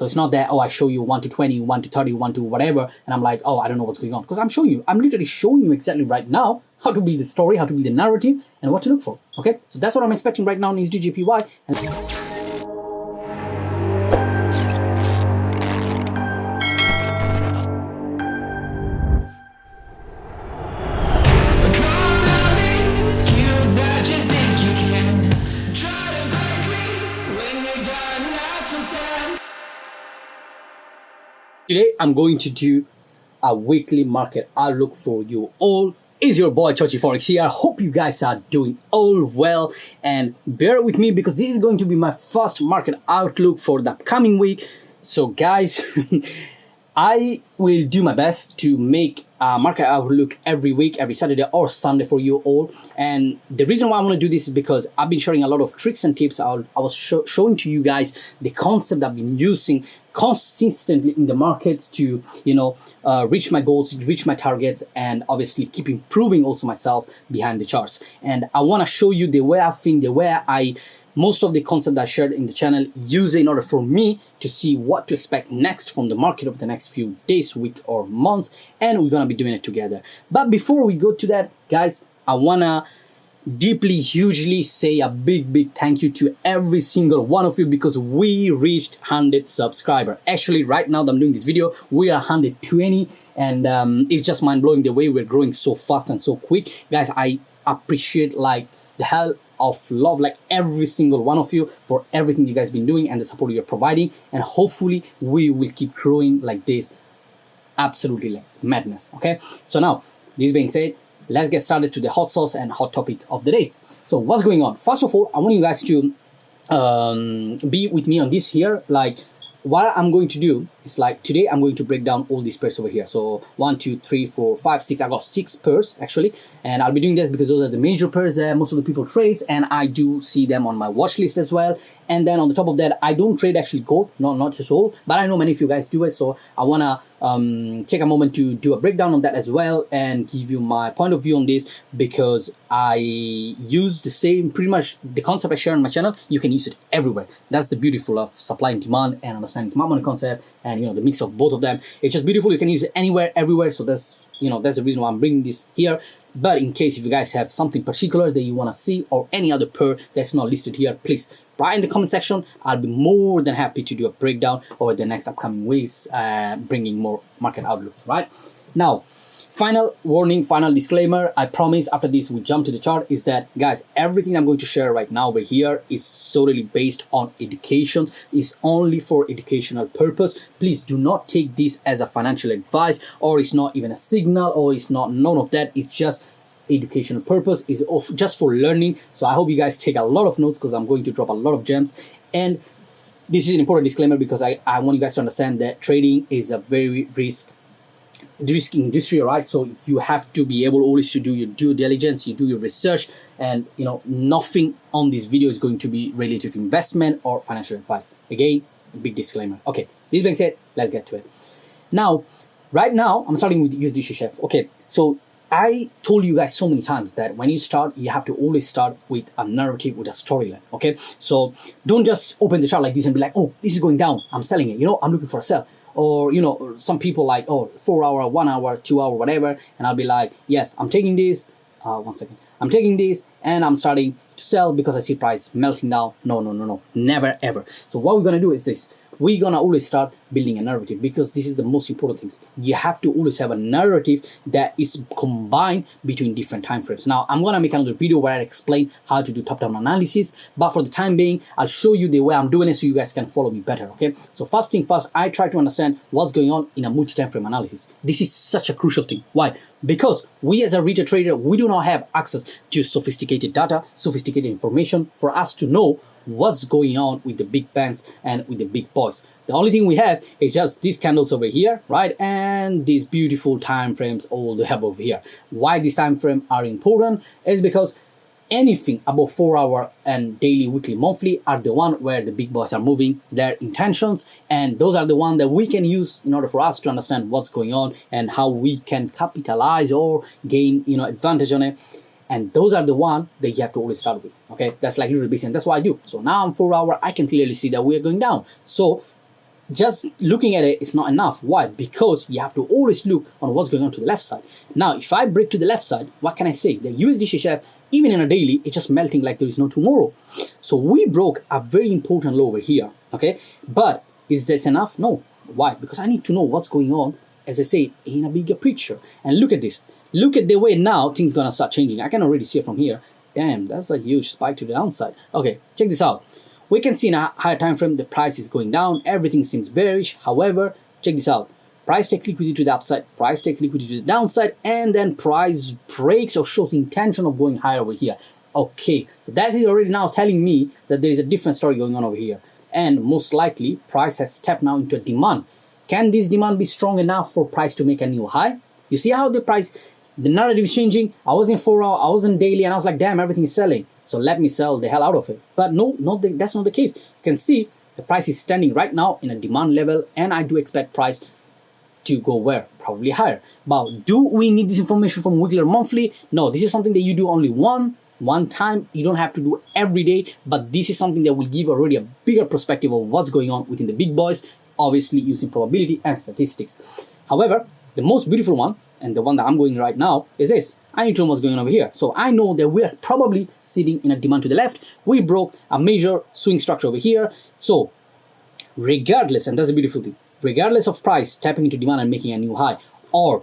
So it's not that, oh, I show you 1 to 20, 1 to 30, 1 to whatever, and I'm like, oh, I don't know what's going on. Because I'm literally showing you exactly right now how to build the story, how to build the narrative, and what to look for. Okay, so that's what I'm expecting right now in USDJPY. Today, I'm going to do a weekly market outlook for you all. Is your boy Chochi Forex here. Hope you guys are doing all well, and bear with me because this is going to be my first market outlook for the upcoming week. So guys, I will do my best to make a market outlook every week, every Saturday or Sunday for you all. And the reason why I want to do this is because I've been sharing a lot of tricks and tips. I was showing to you guys the concept I've been using consistently in the market to, reach my goals, reach my targets, and obviously keep improving also myself behind the charts. And I want to show you the way I think, the way most of the concept I shared in the channel use in order for me to see what to expect next from the market over the next few days, week, or months, and we're gonna be doing it together. But before we go to that, guys, I wanna deeply, hugely say a big thank you to every single one of you because we reached 100 subscribers. Actually, right now that I'm doing this video, we are 120, and it's just mind-blowing the way we're growing so fast and so quick. Guys, I appreciate like the hell of love, like every single one of you, for everything you guys been doing and the support you're providing, and hopefully we will keep growing like this. Absolutely like madness. Okay, so now this being said, let's get started to the hot sauce and hot topic of the day. So what's going on? First of all, I want you guys to be with me on this here. Like what I'm going to do is, like, today I'm going to break down all these pairs over here. So 1, 2, 3, 4, 5, 6. I got 6 pairs actually, and I'll be doing this because those are the major pairs that most of the people trades, and I do see them on my watch list as well. And then on the top of that, I don't trade actually gold, not at all, but I know many of you guys do it. So I wanna take a moment to do a breakdown on that as well and give you my point of view on this, because I use the same, pretty much the concept I share on my channel. You can use it everywhere. That's the beautiful of supply and demand and understanding smart money concept, and the mix of both of them. It's just beautiful. You can use it anywhere, everywhere. So that's that's the reason why I'm bringing this here. But in case if you guys have something particular that you want to see, or any other pair that's not listed here, please write in the comment section. I'll be more than happy to do a breakdown over the next upcoming weeks, bringing more market outlooks. Right now, final warning, final disclaimer, I promise after this we jump to the chart, is that, guys, everything I'm going to share right now over here is solely based on education. It's only for educational purpose. Please do not take this as a financial advice, or it's not even a signal, or it's not none of that. It's just educational purpose, is just for learning. So I hope you guys take a lot of notes, because I'm going to drop a lot of gems. And this is an important disclaimer because I want you guys to understand that trading is a very risky industry, right? So you have to be able always to do your due diligence, you do your research, and nothing on this video is going to be related to investment or financial advice. Again, a big disclaimer. Okay, this being said, let's get to it. Now, right now, I'm starting with USDCHF. Okay, so I told you guys so many times that when you start, you have to always start with a narrative, with a storyline. Okay, so don't just open the chart like this and be like, oh, this is going down, I'm selling it, I'm looking for a sell. Or some people like, oh, 4 hour, 1 hour, 2 hour, whatever, and I'll be like, yes, I'm taking this, one second, I'm taking this and I'm starting to sell because I see price melting down. No, never ever. So what we're gonna do is this: we're gonna always start building a narrative, because this is the most important things. You have to always have a narrative that is combined between different time frames. Now, I'm gonna make another video where I explain how to do top-down analysis, but for the time being, I'll show you the way I'm doing it so you guys can follow me better. Okay, so first thing first, I try to understand what's going on in a multi-time frame analysis. This is such a crucial thing. Why? Because we as a retail trader, we do not have access to sophisticated data, sophisticated information for us to know what's going on with the big bands and with the big boys. The only thing we have is just these candles over here, right? And these beautiful time frames all the way over here. Why these time frames are important is because anything above 4 hour and daily, weekly, monthly are the one where the big boys are moving their intentions, and those are the one that we can use in order for us to understand what's going on and how we can capitalize or gain advantage on it. And those are the one that you have to always start with. Okay, that's like literally basic, and that's what I do. So now I'm 4 hour, I can clearly see that we are going down. So just looking at it is not enough. Why? Because you have to always look on what's going on to the left side. Now, if I break to the left side, what can I say? The USDCHF, even in a daily, it's just melting like there is no tomorrow. So we broke a very important low over here, okay? But is this enough? No. Why? Because I need to know what's going on, as I say, in a bigger picture. And look at this. Look at the way now things gonna start changing. I can already see it from here. Damn, that's a huge spike to the downside. Okay, check this out. We can see in a higher time frame the price is going down, everything seems bearish. However, check this out. Price takes liquidity to the upside, price takes liquidity to the downside, and then price breaks or shows intention of going higher over here. Okay, so that is already now telling me that there is a different story going on over here. And most likely, price has stepped now into a demand. Can this demand be strong enough for price to make a new high? You see how the narrative is changing? I was in 4 hour, I was in daily, and I was like, damn, everything is selling. So let me sell the hell out of it. But no, that's not the case. You can see the price is standing right now in a demand level, and I do expect price to go where? Probably higher. But do we need this information from weekly or monthly? No, this is something that you do only one time. You don't have to do every day, but this is something that will give already a bigger perspective of what's going on within the big boys, obviously using probability and statistics. However, the most beautiful one, and the one that I'm going right now, is this. I need to know what's going on over here. So I know that we're probably sitting in a demand to the left. We broke a major swing structure over here. So regardless, and that's a beautiful thing, regardless of price tapping into demand and making a new high, or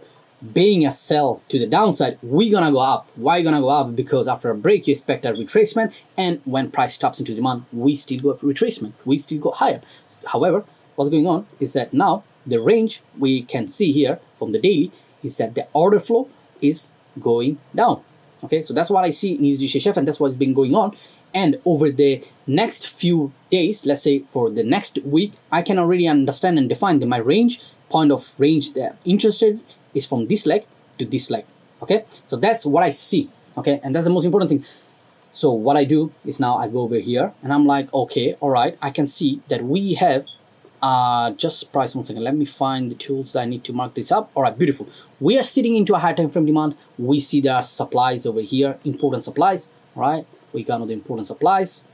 being a sell to the downside, we're gonna go up. Why gonna go up? Because after a break, you expect a retracement, and when price taps into demand, we still go retracement. We still go higher. However, what's going on is that now the range we can see here from the daily is that the order flow is going down. Okay, so that's what I see in USDJPY, and that's what's been going on. And over the next few days, let's say for the next week, I can already understand and define that my point of range that I'm interested is from this leg to this leg. Okay, so that's what I see. Okay, and that's the most important thing. So what I do is now I go over here and I'm like, okay, all right, I can see that we have just price. 1 second, let me find the tools that I need to mark this up. All right, beautiful. We are sitting into a high time frame demand. We see there are supplies over here, important supplies. All right, we got all the important supplies,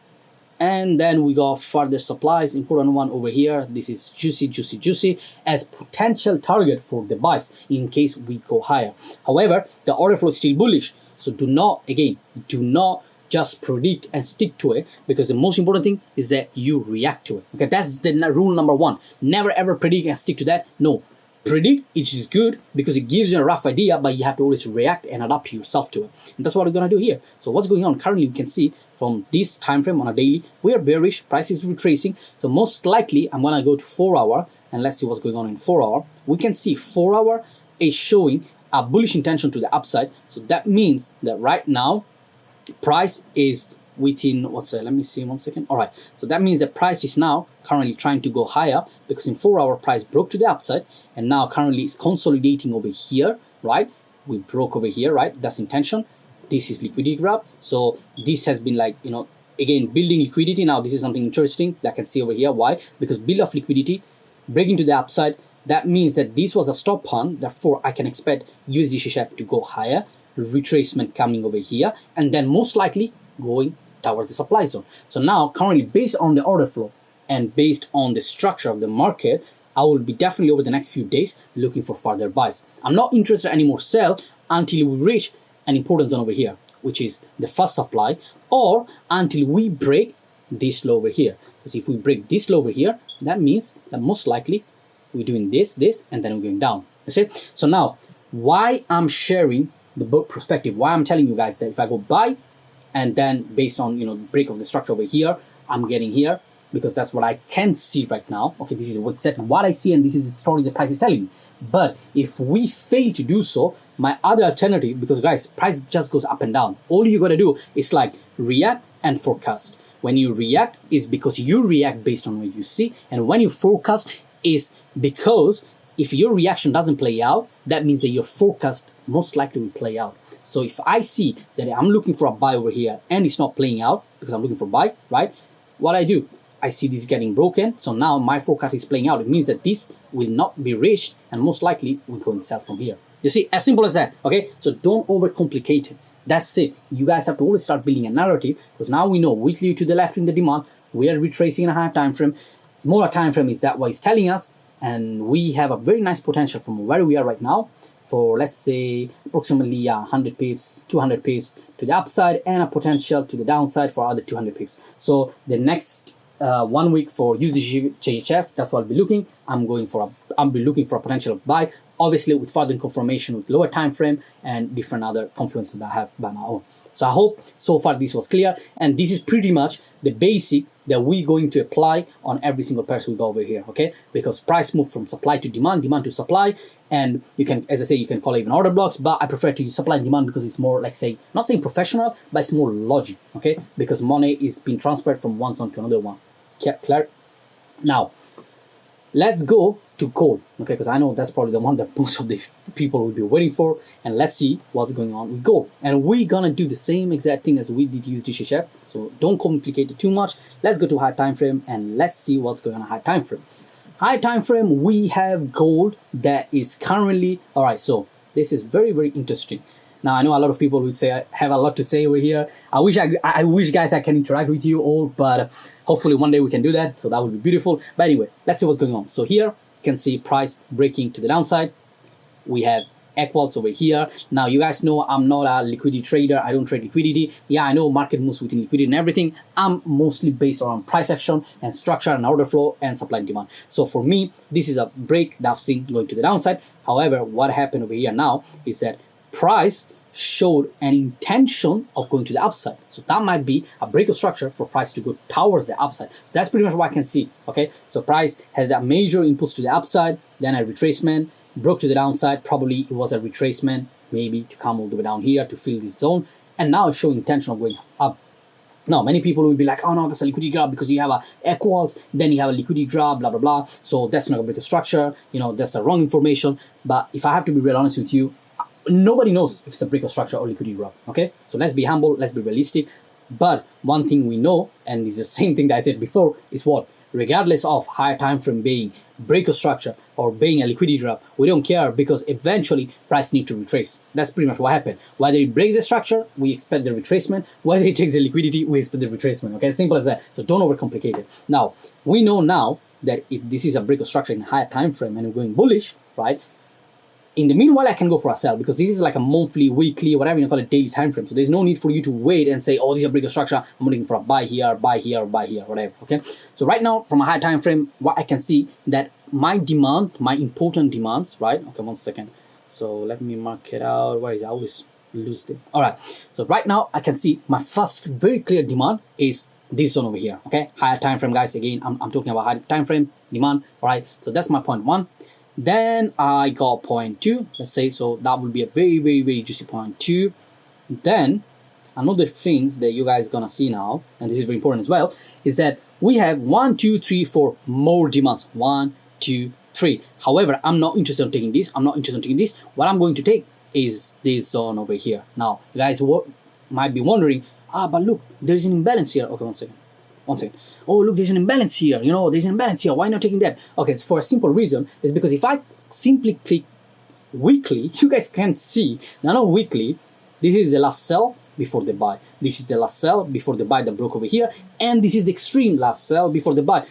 and then we got further supplies, important one over here. This is juicy as potential target for the buys in case we go higher. However, the order flow is still bullish, so do not just predict and stick to it, because the most important thing is that you react to it. Okay, that's the rule number one. Never ever predict and stick to that. No, predict, it is good because it gives you a rough idea, but you have to always react and adapt yourself to it. And that's what we're gonna do here. So what's going on currently, you can see from this time frame on a daily, we are bearish, price is retracing. So most likely I'm gonna go to 4 hour and let's see what's going on in 4 hour. We can see 4 hour is showing a bullish intention to the upside. So that means that right now price is within, let me see 1 second. All right, so that means the price is now currently trying to go higher, because in 4 hour price broke to the upside and now currently it's consolidating over here, right? We broke over here, right? That's intention. This is liquidity grab. So this has been like, again, building liquidity. Now this is something interesting that I can see over here. Why? Because build of liquidity, breaking to the upside, that means that this was a stop on. Therefore I can expect USDCHF to go higher, retracement coming over here, and then most likely going towards the supply zone. So now currently, based on the order flow and based on the structure of the market, I will be definitely over the next few days looking for further buys. I'm not interested anymore sell until we reach an important zone over here, which is the first supply, or until we break this low over here. Because if we break this low over here, that means that most likely we're doing this, and then we're going down. You see? So now, why I'm sharing the perspective, why I'm telling you guys that if I go buy, and then based on break of the structure over here, I'm getting here, because that's what I can see right now. Okay, this is exactly what I see, and this is the story the price is telling me. But if we fail to do so, my other alternative, because guys, price just goes up and down. All you gotta do is like react and forecast. When you react is because you react based on what you see, and when you forecast is because if your reaction doesn't play out, that means that your forecast most likely will play out. So if I see that I'm looking for a buy over here and it's not playing out because I'm looking for buy, right? What I do, I see this getting broken. So now my forecast is playing out. It means that this will not be reached and most likely will go and sell from here. You see, as simple as that, okay? So don't overcomplicate it. That's it. You guys have to always start building a narrative, because now we know weekly to the left in the demand, we are retracing in a higher time frame. smaller time frame is that what it's telling us, and we have a very nice potential from where we are right now for, let's say, approximately 100 pips, 200 pips to the upside, and a potential to the downside for other 200 pips. So the next 1 week for USDJPY, that's what I'll be looking. I'll be looking for a potential buy, obviously with further confirmation with lower time frame and different other confluences that I have by my own. So I hope so far this was clear, and this is pretty much the basic that we're going to apply on every single pair we go over here, okay? Because price moved from supply to demand, demand to supply, and you can, as I say, you can call it even order blocks, but I prefer to use supply and demand because it's more, like, say, not saying professional, but it's more logic, okay? Because money is being transferred from one zone to another one. Clear? Now, let's go to gold, okay? Because I know that's probably the one that most of the people will be waiting for. And let's see what's going on with gold. And we're gonna do the same exact thing as we did USDCHF. So don't complicate it too much. Let's go to high time frame and let's see what's going on high time frame. High time frame, we have gold that is currently, all right. So this is very, very interesting. Now, I know a lot of people would say I have a lot to say over here. I wish guys I can interact with you all, but hopefully one day we can do that. So that would be beautiful. But anyway, let's see what's going on. So here you can see price breaking to the downside. We have equals over here. Now, you guys know I'm not a liquidity trader. I don't trade liquidity. Yeah, I know market moves within liquidity and everything. I'm mostly based around price action and structure and order flow and supply and demand. So for me, this is a break that I've seen going to the downside. However, what happened over here now is that price showed an intention of going to the upside. So that might be a break of structure for price to go towards the upside. So that's pretty much what I can see, okay? So price has that major impulse to the upside, then a retracement, broke to the downside. Probably it was a retracement, maybe to come all the way down here to fill this zone. And now it's showing intention of going up. Now, many people will be like, oh no, that's a liquidity grab because you have a equals, then you have a liquidity grab, blah, blah, blah. So that's not a break of structure. You know, that's the wrong information. But if I have to be real honest with you, nobody knows if it's a break of structure or liquidity grab, okay? So let's be humble, let's be realistic. But one thing we know, and it's the same thing that I said before, is what? Regardless of higher time frame being break of structure or being a liquidity grab, we don't care because eventually price need to retrace. That's pretty much what happened. Whether it breaks the structure, we expect the retracement. Whether it takes the liquidity, we expect the retracement, okay? Simple as that. So don't overcomplicate it. Now, we know now that if this is a break of structure in higher time frame and we're going bullish, right? In the meanwhile, I can go for a sell because this is like a monthly, weekly, whatever you call it, daily time frame. So there's no need for you to wait and say, oh, this is a break of structure. I'm looking for a buy here, buy here, buy here, whatever, okay? So right now, from a high time frame, what I can see that my demand, my important demands, right? Okay, 1 second. So let me mark it out. Where is it? I always lose it. All right. So right now, I can see my first very clear demand is this zone over here, okay? Higher time frame, guys. Again, I'm talking about high time frame demand, all right? So that's my point 1. Then I got point 2, let's say, so that will be a very, very, very juicy point 2. Then another things that you guys gonna see now, and this is very important as well, is that we have 1, 2, 3, 4 more demands. 1, 2, 3. However, I'm not interested in taking this. I'm not interested in taking this. What I'm going to take is this zone over here. Now, you guys might be wondering, but look, there's an imbalance here. Okay, 1 second. 1 second. Oh, look, there's an imbalance here. You know, there's an imbalance here. Why not taking that? Okay, it's for a simple reason. It's because if I simply click weekly, you guys can see, now on weekly, this is the last sell before the buy. This is the last sell before the buy that broke over here. And this is the extreme last sell before the buy.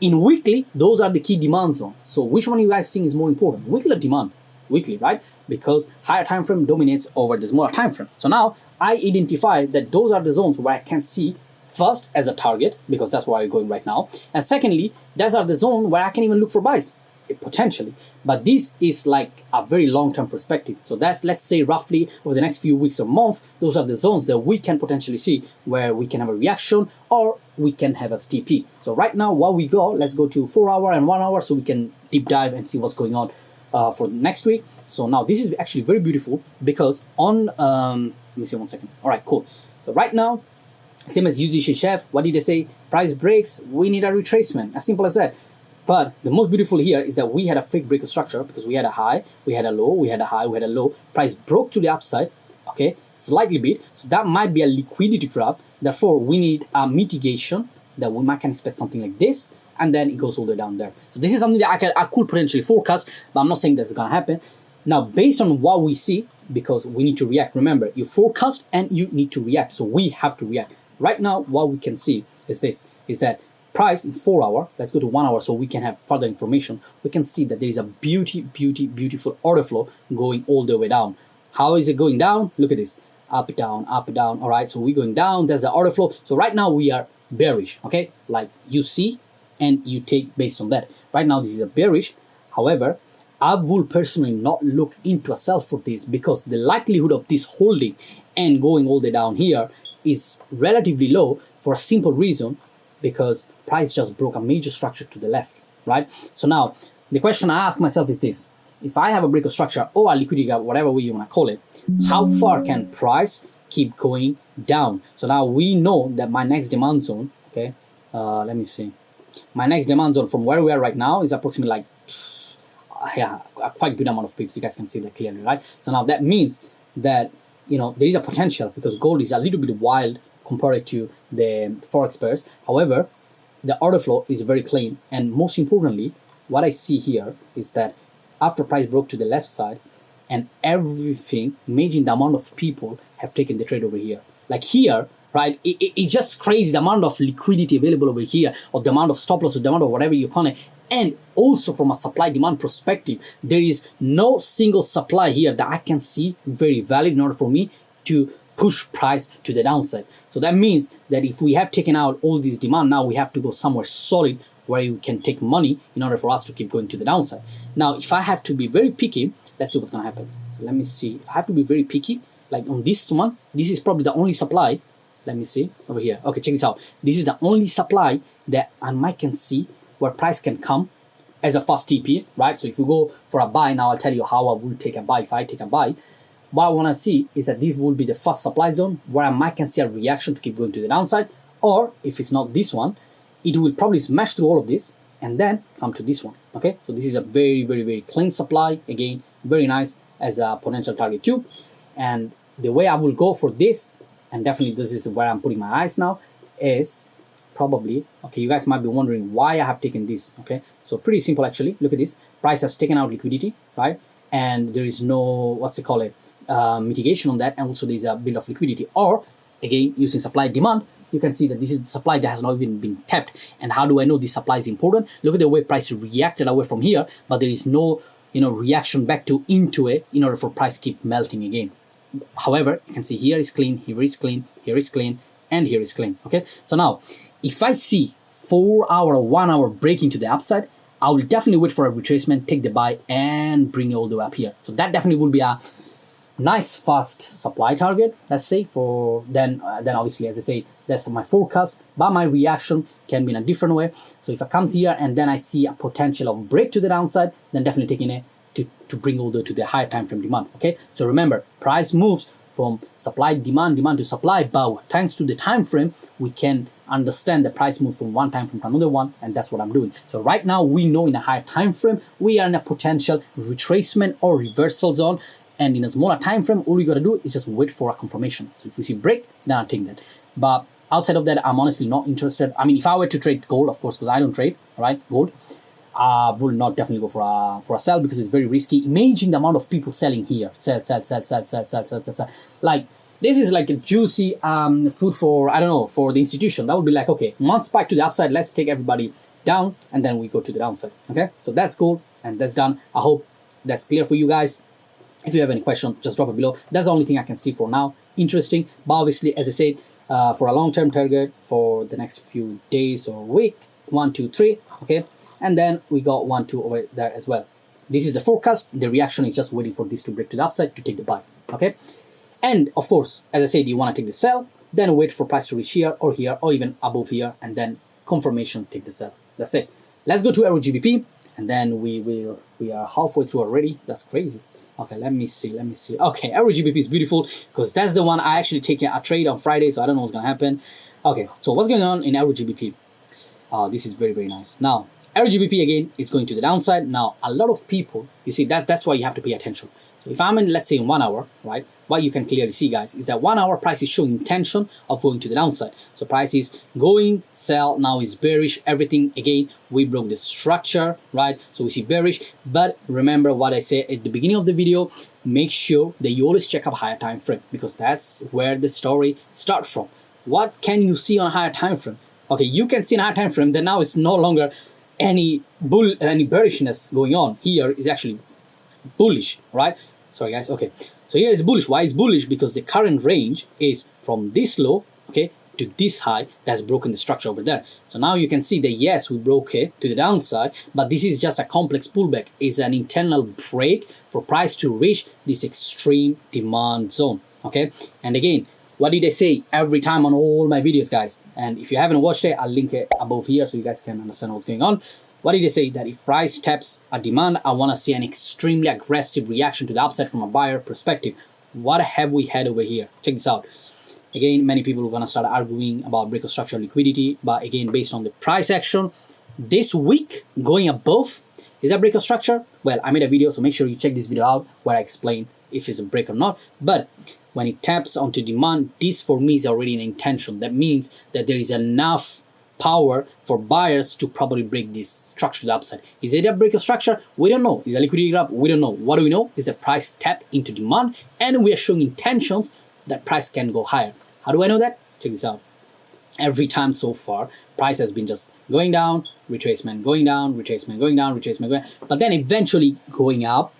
In weekly, those are the key demand zones. So which one you guys think is more important? Weekly or demand? Weekly, right? Because higher time frame dominates over the smaller time frame. So now I identify that those are the zones where I can see first as a target, because that's where I'm going right now. And secondly, those are the zone where I can even look for buys, potentially. But this is like a very long-term perspective. So that's, let's say, roughly over the next few weeks or month, those are the zones that we can potentially see where we can have a reaction or we can have a TP. So right now, while we go, let's go to 4 hour and 1 hour so we can deep dive and see what's going on for next week. So now this is actually very beautiful because on, let me see 1 second. All right, cool. So right now, same as USDCHF, what did they say? Price breaks, we need a retracement. As simple as that. But the most beautiful here is that we had a fake break of structure because we had a high, we had a low, we had a high, we had a low. Price broke to the upside, okay, slightly bit. So that might be a liquidity trap. Therefore, we need a mitigation that we might can expect something like this. And then it goes all the way down there. So this is something that I could potentially forecast, but I'm not saying that's going to happen. Now, based on what we see, because we need to react. Remember, you forecast and you need to react. So we have to react. Right now, what we can see is this, is that price in 4 hour, let's go to 1 hour so we can have further information. We can see that there is a beautiful order flow going all the way down. How is it going down? Look at this, up, down, all right? So we're going down, there's the order flow. So right now we are bearish, okay? Like you see and you take based on that. Right now this is a bearish. However, I will personally not look into a sell for this because the likelihood of this holding and going all the way down here is relatively low for a simple reason, because price just broke a major structure to the left, right? So now the question I ask myself is this: if I have a break of structure or a liquidity gap, whatever way you want to call it, how far can price keep going down? So now we know that my next demand zone, okay, let me see, my next demand zone from where we are right now is approximately like a quite good amount of pips. You guys can see that clearly, right? So now that means that, you know, there is a potential, because gold is a little bit wild compared to the forex pairs. However, the order flow is very clean, and most importantly, what I see here is that after price broke to the left side and everything, imagine the amount of people have taken the trade over here. Like here, right? It's just crazy the amount of liquidity available over here, or the amount of stop loss, or the amount of whatever you call it. And also from a supply demand perspective, there is no single supply here that I can see very valid in order for me to push price to the downside. So that means that if we have taken out all this demand, now we have to go somewhere solid where you can take money in order for us to keep going to the downside. Now, if I have to be very picky, let's see what's going to happen. So let me see. If I have to be very picky, like on this one, this is probably the only supply. Let me see over here. Okay, check this out. This is the only supply that I might can see where price can come as a fast TP, right? So if you go for a buy, now I'll tell you how I will take a buy. If I take a buy, what I want to see is that this will be the first supply zone where I might can see a reaction to keep going to the downside. Or if it's not this one, it will probably smash through all of this and then come to this one, okay? So this is a very clean supply. Again, very nice as a potential target too. And the way I will go for this, and definitely this is where I'm putting my eyes now, is probably, okay, you guys might be wondering why I have taken this, okay? So pretty simple actually. Look at this. Price has taken out liquidity, right? And there is no, what's it call it, mitigation on that, and also there's a bit of liquidity. Or again, using supply demand, you can see that this is the supply that has not even been tapped. And how do I know this supply is important? Look at the way price reacted away from here, but there is no, you know, reaction back to into it in order for price keep melting again. However, you can see here is clean, here is clean, here is clean, and here is clean. Okay, so now if I see 4 hour or 1 hour breaking to the upside, I will definitely wait for a retracement, take the buy, and bring it all the way up here. So that definitely will be a nice fast supply target, let's say. For then obviously, as I say, that's my forecast, but my reaction can be in a different way. So if it comes here and then I see a potential of break to the downside, then definitely taking it to bring all the to the higher time frame demand. Okay, so remember, price moves from supply demand to supply, but thanks to the time frame, we can understand the price moves from one time frame to another one, and that's what I'm doing. So right now we know in a higher time frame we are in a potential retracement or reversal zone, and in a smaller time frame all we gotta do is just wait for a confirmation. So if we see break, then I'll take that. But outside of that, I'm honestly not interested. I mean, if I were to trade gold, of course, because I don't trade, right, gold, I will not definitely go for a sell, because it's very risky. Imagine the amount of people selling here. Sell. Like, this is like a juicy food for, I don't know, for the institution. That would be like, okay, one spike to the upside, let's take everybody down, and then we go to the downside. Okay, so that's cool, and that's done. I hope that's clear for you guys. If you have any questions, just drop it below. That's the only thing I can see for now. Interesting, but obviously, as I said, for a long-term target for the next few days or week, 1, 2, 3, okay? And then we got 1, 2 over there as well. This is the forecast. The reaction is just waiting for this to break to the upside to take the buy, okay? And of course, as I said, you want to take the sell, then wait for price to reach here, or even above here, and then confirmation, take the sell. That's it. Let's go to EURGBP, and then we are halfway through already. That's crazy. Okay, let me see. Okay, EURGBP is beautiful, because that's the one I actually take a trade on Friday, so I don't know what's going to happen. Okay, so what's going on in EURGBP? This is very nice. Now, EURGBP again is going to the downside. Now, a lot of people, you see, that's why you have to pay attention. So if I'm in, let's say, in 1 hour, right, what you can clearly see, guys, is that 1 hour price is showing intention of going to the downside. So price is going, sell, now is bearish, everything, again, we broke the structure, right? So we see bearish, but remember what I said at the beginning of the video, make sure that you always check up higher time frame, because that's where the story starts from. What can you see on a higher time frame? Okay, you can see in our time frame that now it's no longer any bearishness going on. Here is actually bullish, right? Sorry guys. Okay, so here is bullish. Why is bullish? Because the current range is from this low, okay, to this high that's broken the structure over there. So now you can see that yes, we broke it to the downside, but this is just a complex pullback. It's an internal break for price to reach this extreme demand zone. Okay, and again, what did I say every time on all my videos, guys? And if you haven't watched it, I'll link it above here so you guys can understand what's going on. What did I say? That if price taps a demand, I want to see an extremely aggressive reaction to the upside from a buyer perspective. What have we had over here? Check this out. Again, many people are going to start arguing about break of structural liquidity, but again, based on the price action this week going above, is that break of structure? Well, I made a video, so make sure you check this video out where I explain if it's a break or not. But when it taps onto demand, this for me is already an intention. That means that there is enough power for buyers to probably break this structure to the upside. Is it a break of structure? We don't know. Is it a liquidity grab? We don't know. What do we know? Is a price tap into demand, and we are showing intentions that price can go higher. How do I know that? Check this out. Every time so far, price has been just going down, retracement going down, retracement going down, retracement going down, but then eventually going up,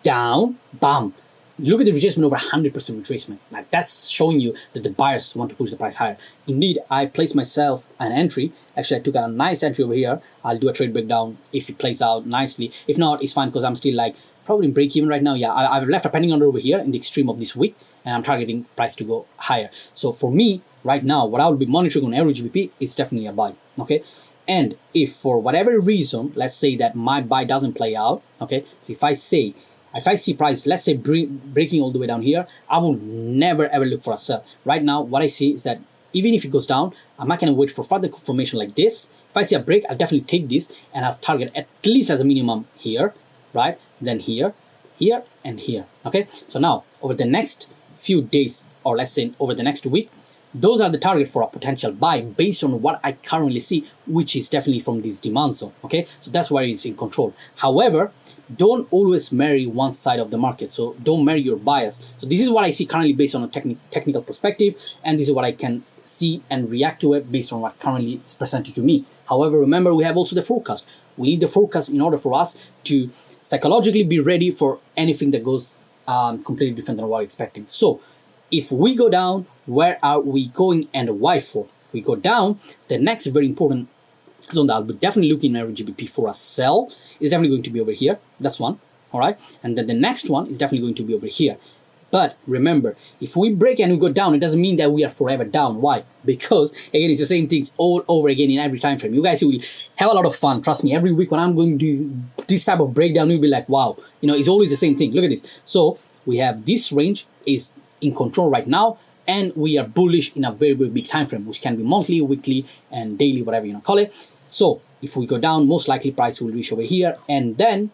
down, bam. Look at the retracement, over 100% retracement. Like that's showing you that the buyers want to push the price higher. Indeed, I placed myself an entry. Actually, I took a nice entry over here. I'll do a trade breakdown if it plays out nicely. If not, it's fine because I'm still like probably in break even right now. Yeah, I've left a pending order over here in the extreme of this week, and I'm targeting price to go higher. So for me, right now, what I will be monitoring on EURGBP is definitely a buy, okay? And if for whatever reason, let's say that my buy doesn't play out, okay? So if I see price, let's say breaking all the way down here, I will never ever look for a sell. Right now, what I see is that even if it goes down, I'm not gonna wait for further confirmation like this. If I see a break, I'll definitely take this and I'll target at least as a minimum here, right? Then here, here, and here, okay? So now, over the next few days, or let's say over the next week, those are the target for a potential buy based on what I currently see, which is definitely from this demand zone, okay? So that's where it's in control. However, don't always marry one side of the market. So don't marry your bias. So this is what I see currently based on a technical perspective, and this is what I can see and react to it based on what currently is presented to me. However, remember, we have also the forecast. We need the forecast in order for us to psychologically be ready for anything that goes completely different than what we're expecting. So if we go down, where are we going and why for? If we go down, the next very important zone that I'll be definitely looking at GBP for a sell is definitely going to be over here. That's one, all right? And then the next one is definitely going to be over here. But remember, if we break and we go down, it doesn't mean that we are forever down. Why? Because, again, it's the same things all over again in every time frame. You guys will have a lot of fun. Trust me, every week when I'm going to do this type of breakdown, you'll be like, wow, you know, it's always the same thing. Look at this. So we have this range is in control right now, and we are bullish in a very, very big time frame, which can be monthly, weekly, and daily, whatever you want to call it. So if we go down, most likely price will reach over here, and then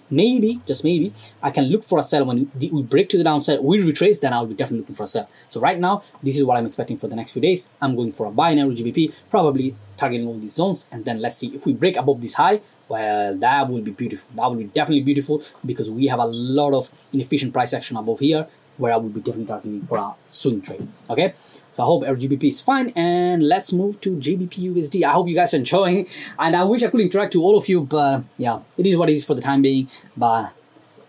maybe, just maybe, I can look for a sell. When we break to the downside, we retrace, then I'll be definitely looking for a sell. So right now, this is what I'm expecting for the next few days. I'm going for a buy in EURGBP, probably targeting all these zones, and then let's see if we break above this high. Well, that will be beautiful. That will be definitely beautiful because we have a lot of inefficient price action above here, where I will be definitely targeting for a swing trade. Okay, so I hope EURGBP is fine, and let's move to GBPUSD. I hope you guys are enjoying, and I wish I could interact with all of you, but yeah, it is what it is for the time being, but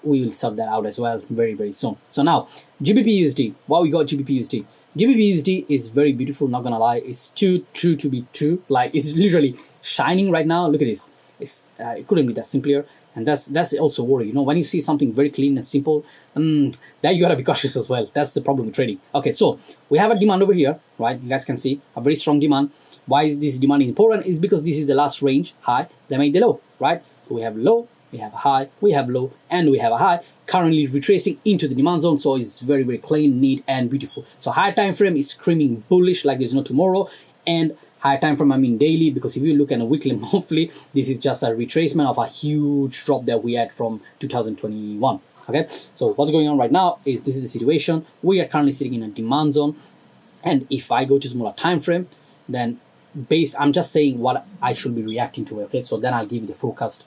we will sort that out as well very, very soon. So now, GBPUSD, what we got GBPUSD. GBPUSD is very beautiful, not gonna lie. It's too true to be true. Like, it's literally shining right now. Look at this. It couldn't be that simpler. And that's also worry. You know, when you see something very clean and simple, then you gotta be cautious as well. That's the problem with trading. Okay, so we have a demand over here, right? You guys can see a very strong demand. Why is this demand important? Is because this is the last range high that made the low, right? So we have low, we have a high, we have low, and we have a high. Currently retracing into the demand zone, so it's very, very clean, neat, and beautiful. So higher time frame is screaming bullish like there's no tomorrow, and higher time frame, I mean daily, because if you look at a weekly, monthly, this is just a retracement of a huge drop that we had from 2021. Okay, so what's going on right now is this is the situation. We are currently sitting in a demand zone, and if I go to smaller time frame, then I'm just saying what I should be reacting to. Okay, so then I'll give you the forecast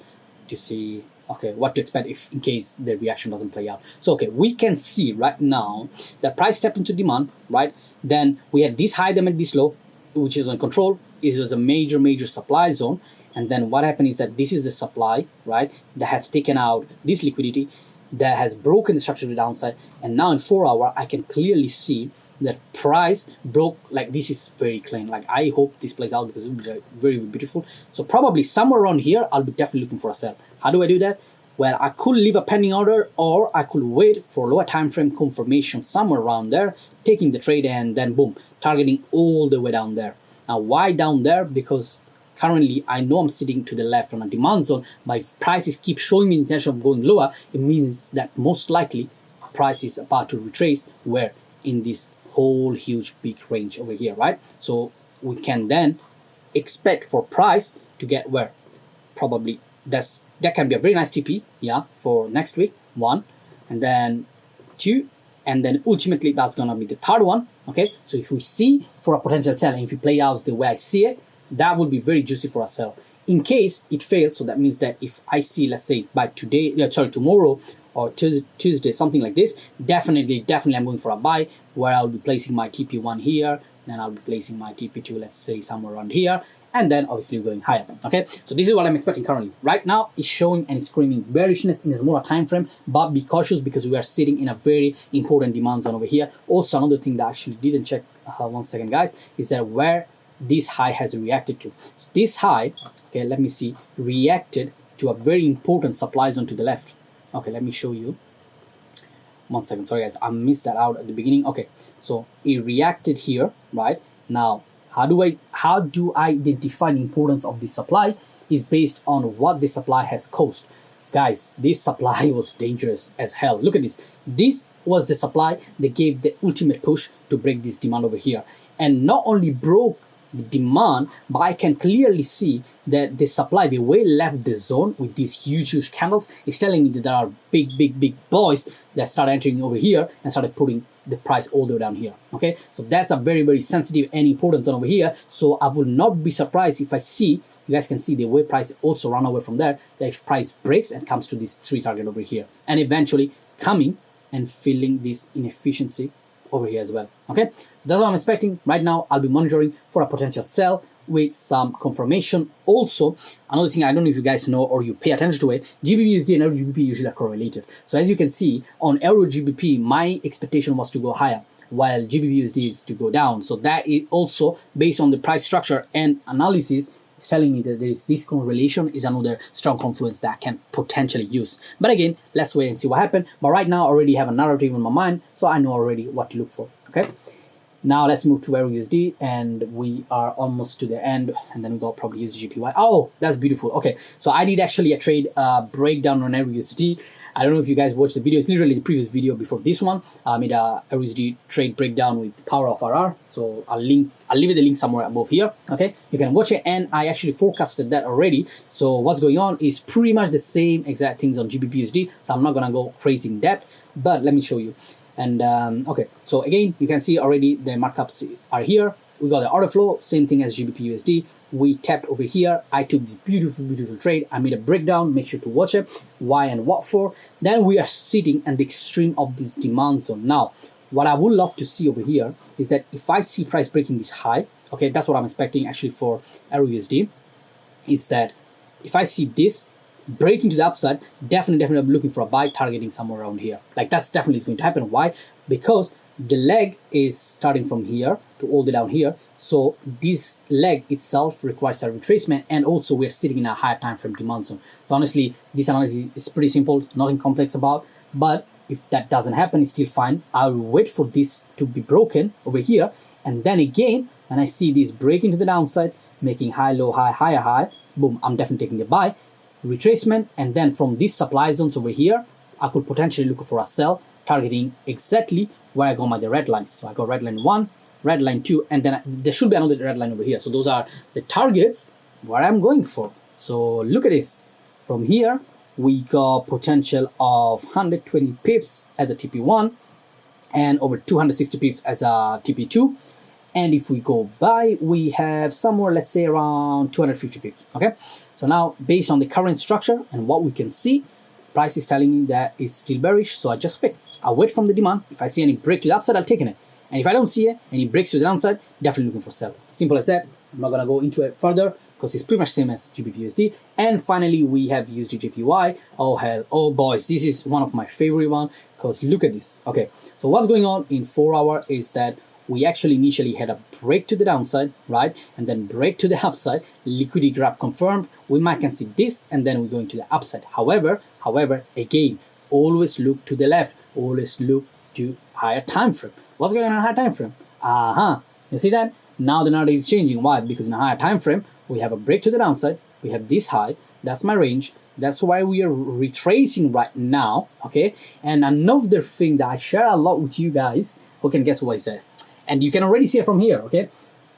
to see, okay, what to expect if in case the reaction doesn't play out. So okay, we can see right now that price step into demand, right? Then we had this high, then this low, which is on control. it was a major supply zone. And then what happened is that this is the supply, right, that has taken out this liquidity, that has broken the structure to the downside. And now in 4 hour, I can clearly see that price broke. Like, this is very clean. Like, I hope this plays out because it will be very, very beautiful. So probably somewhere around here, I'll be definitely looking for a sell. How do I do that? Well, I could leave a pending order, or I could wait for lower time frame confirmation somewhere around there, taking the trade, and then boom, targeting all the way down there. Now, why down there? Because currently I know I'm sitting to the left on a demand zone, but if prices keep showing me intention of going lower, it means that most likely price is about to retrace where in this whole huge big range over here, right? So we can then expect for price to get where? Probably that can be a very nice TP, yeah, for next week, 1, and then 2, and then ultimately that's gonna be the third one. Okay, so if we see for a potential sell, and if it play out the way I see it, that will be very juicy for a sell. In case it fails, so that means that if I see, let's say by tomorrow or Tuesday, something like this, definitely I'm going for a buy, where I'll be placing my TP1 here, then I'll be placing my TP2, let's say somewhere around here, and then obviously going higher. Okay, so this is what I'm expecting currently. Right now, it's showing and screaming bearishness in a smaller time frame, but be cautious because we are sitting in a very important demand zone over here. Also, another thing that I actually didn't check, 1 second guys, is that where this high has reacted to. So this high, okay, let me see, reacted to a very important supply zone to the left. Okay, let me show you. 1 second, sorry guys, I missed that out at the beginning. Okay, so it reacted here, right? Now, how do I identify the importance of this supply? Is based on what the supply has caused. Guys, this supply was dangerous as hell. Look at this. This was the supply that gave the ultimate push to break this demand over here. And not only broke the demand, but I can clearly see that the supply, the way it left the zone with these huge candles, is telling me that there are big boys that started entering over here and started putting the price all the way down here. Okay, so that's a very sensitive and important zone over here. So I will not be surprised if I see, you guys can see the way price also run away from there, that if price breaks and comes to this 3 target over here, and eventually coming and filling this inefficiency over here as well. Okay, so that's what I'm expecting. Right now, I'll be monitoring for a potential sell with some confirmation. Also, another thing, I don't know if you guys know or you pay attention to it, GBPUSD and EURGBP usually are correlated. So as you can see, on EURGBP, my expectation was to go higher, while GBPUSD is to go down. So that is also based on the price structure and analysis. It's telling me that there is this correlation is another strong confluence that I can potentially use. But again, let's wait and see what happens. But right now, I already have a narrative in my mind, so I know already what to look for. Okay. Now let's move to EURUSD, and we are almost to the end, and then we got probably USDJPY. Oh, that's beautiful. Okay, so I did actually a trade breakdown on EURUSD. I don't know if you guys watched the video. It's literally the previous video before this one. I made a EURUSD trade breakdown with the power of RR. So I'll leave the link somewhere above here. Okay, you can watch it, and I actually forecasted that already. So what's going on is pretty much the same exact things on GBPUSD. So I'm not gonna go crazy in depth, but let me show you. And okay, so again, you can see already the markups are here. We got the order flow, same thing as GBPUSD. We tapped over here. I took this beautiful trade. I made a breakdown. Make sure to watch it. Why and what for. Then we are sitting at the extreme of this demand zone. Now, what I would love to see over here is that if I see price breaking this high, okay, that's what I'm expecting actually for EURUSD, is that if I see this breaking to the upside, definitely I'm looking for a buy targeting somewhere around here. Like that's definitely going to happen. Why? Because the leg is starting from here to all the way down here. So this leg itself requires a retracement, and also we're sitting in a higher time frame demand zone. So honestly, this analysis is pretty simple, nothing complex about. But if that doesn't happen, it's still fine. I'll wait for this to be broken over here, and then again, when I see this breaking to the downside, making high, low, high, higher, high, boom, I'm definitely taking the buy. Retracement, and then from these supply zones over here, I could potentially look for a sell targeting exactly where I got my red lines. So I got red line 1, red line 2, and then there should be another red line over here. So those are the targets where I'm going for. So look at this. From here, we got potential of 120 pips as a TP1 and over 260 pips as a TP2. And if we go by, we have somewhere, let's say around 250 pips, okay? So now, based on the current structure and what we can see, price is telling me that it's still bearish, so I just wait. I'll wait from the demand. If I see any break to the upside, I'll take it. And if I don't see it, and it breaks to the downside, definitely looking for sell. Simple as that. I'm not gonna go into it further because it's pretty much same as GBPUSD. And finally, we have USDJPY. Oh hell, oh boys, this is one of my favorite one because look at this. Okay, so what's going on in 4 hour is that we actually initially had a break to the downside, right? And then break to the upside, liquidity grab confirmed. We might can see this and then we're going to the upside. However, again, always look to the left, always look to higher time frame. What's going on in a higher time frame? You see that? Now the narrative is changing. Why? Because in a higher time frame, we have a break to the downside, we have this high, that's my range. That's why we are retracing right now, okay? And another thing that I share a lot with you guys, who can guess what I said? And you can already see it from here, okay?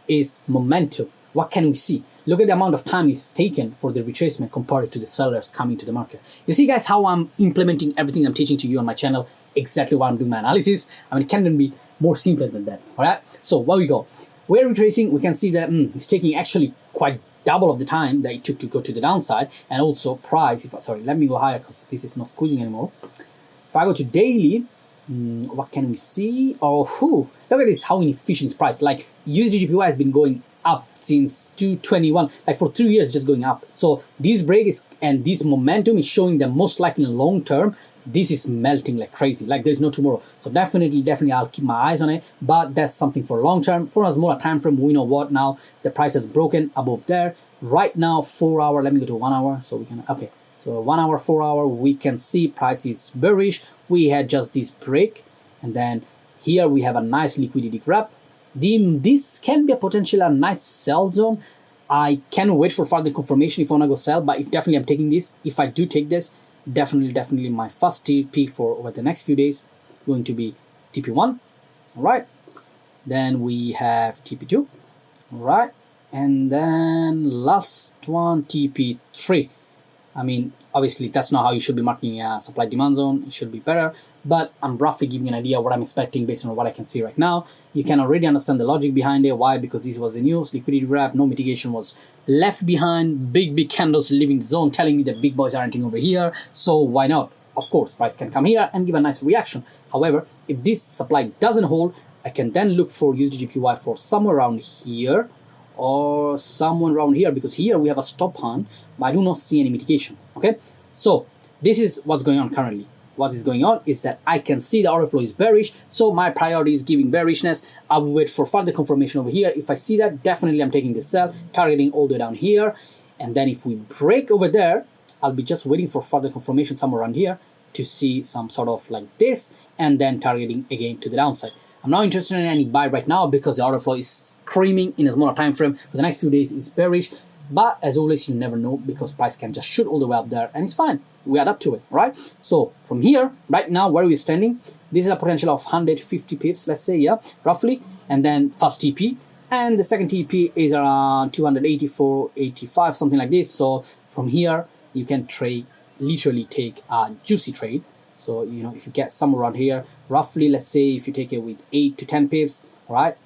Is momentum. What can we see? Look at the amount of time it's taken for the retracement compared to the sellers coming to the market. You see, guys, how I'm implementing everything I'm teaching to you on my channel, exactly what I'm doing my analysis. I mean, it can't be more simpler than that, all right? So, where we go? We're retracing. We can see that it's taking actually quite double of the time that it took to go to the downside. And also price, let me go higher because this is not squeezing anymore. If I go to daily, what can we see? Oh, look at this, how inefficient is price. Like USDJPY has been going up since 221, like for 3 years just going up. So this break is, and this momentum is showing that most likely in the long term, this is melting like crazy, like there's no tomorrow. So definitely I'll keep my eyes on it, but that's something for long term. For a smaller time frame, we know what now, the price has broken above there. Right now, 4 hour, let me go to 1 hour so we can, okay. So 1 hour, 4 hour, we can see price is bearish. We had just this break, and then here we have a nice liquidity grab. This can be a nice sell zone. I can wait for further confirmation if I want to go sell, but if definitely I'm taking this, if I do take this, definitely my first TP for over the next few days going to be TP1, all right? Then we have TP2, all right? And then last one, TP3. I mean, obviously that's not how you should be marking a supply demand zone. It should be better, but I'm roughly giving an idea of what I'm expecting based on what I can see right now. You can already understand the logic behind it. Why? Because this was the news, liquidity grab, no mitigation was left behind, big candles leaving the zone telling me that big boys aren't over here. So why not? Of course, price can come here and give a nice reaction. However, if this supply doesn't hold, I can then look for USDJPY for somewhere around here, or someone around here, because here we have a stop hunt, but I do not see any mitigation, okay? So this is what's going on currently. What is going on is that I can see the order flow is bearish, so my priority is giving bearishness. I will wait for further confirmation over here. If I see that, definitely I'm taking the sell, targeting all the way down here, and then if we break over there, I'll be just waiting for further confirmation somewhere around here to see some sort of like this, and then targeting again to the downside. I'm not interested in any buy right now because the order flow is screaming in a smaller time frame. For the next few days is bearish, but as always, you never know because price can just shoot all the way up there and it's fine. We adapt to it, right? So from here, right now, where are we standing? This is a potential of 150 pips, let's say, yeah, roughly. And then first TP, and the second TP is around 284, 85, something like this. So from here, you can trade, literally take a juicy trade. So, you know, if you get somewhere around here, roughly, let's say if you take it with 8 to 10 pips, right?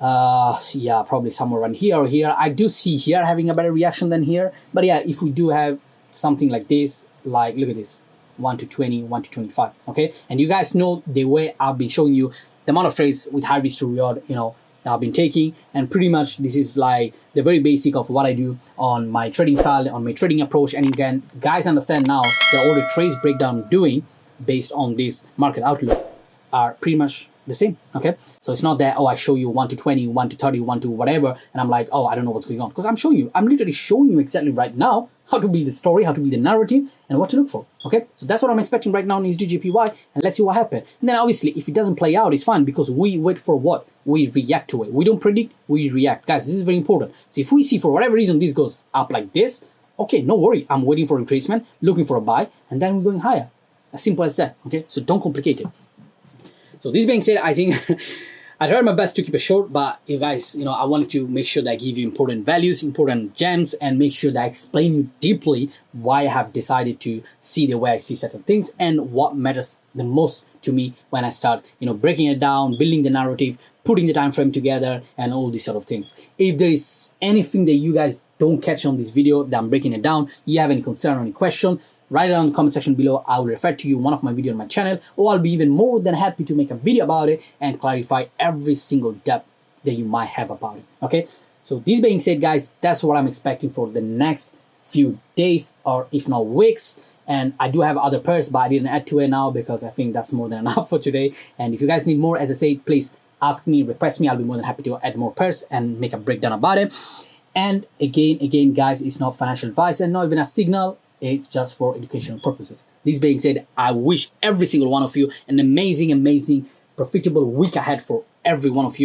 Yeah, probably somewhere around here or here. I do see here having a better reaction than here. But yeah, if we do have something like this, like, look at this, 1 to 20, 1 to 25, okay? And you guys know the way I've been showing you the amount of trades with high risk to reward, you know, that I've been taking, and pretty much this is like the very basic of what I do on my trading style, on my trading approach, and you can guys understand now that all the trades breakdown I'm doing based on this market outlook are pretty much the same, okay? So it's not that, oh, I show you 1 to 20, 1 to 30, 1 to whatever, and I'm like, oh, I don't know what's going on, because I'm showing you, I'm literally showing you exactly right now how to build the story, how to build the narrative, and what to look for, okay? So that's what I'm expecting right now in USDJPY, and let's see what happens. And then obviously, if it doesn't play out, it's fine, because we wait for what? We react to it. We don't predict, we react. Guys, this is very important. So if we see for whatever reason this goes up like this, okay, no worry. I'm waiting for retracement, looking for a buy, and then we're going higher. As simple as that, okay? So don't complicate it. So this being said, I think I tried my best to keep it short, but you guys, you know, I wanted to make sure that I give you important values, important gems, and make sure that I explain you deeply why I have decided to see the way I see certain things and what matters the most to me when I start, you know, breaking it down, building the narrative, putting the time frame together, and all these sort of things. If there is anything that you guys don't catch on this video that I'm breaking it down, you have any concern or any question, write it down in the comment section below. I will refer to you in one of my videos on my channel, or I'll be even more than happy to make a video about it and clarify every single depth that you might have about it, okay? So this being said, guys, that's what I'm expecting for the next few days, or if not weeks. And I do have other pairs, but I didn't add to it now because I think that's more than enough for today. And if you guys need more, as I said, please ask me, request me. I'll be more than happy to add more pairs and make a breakdown about it. And again, guys, it's not financial advice and not even a signal. It's just for educational purposes. This being said, I wish every single one of you an amazing, profitable week ahead for every one of you.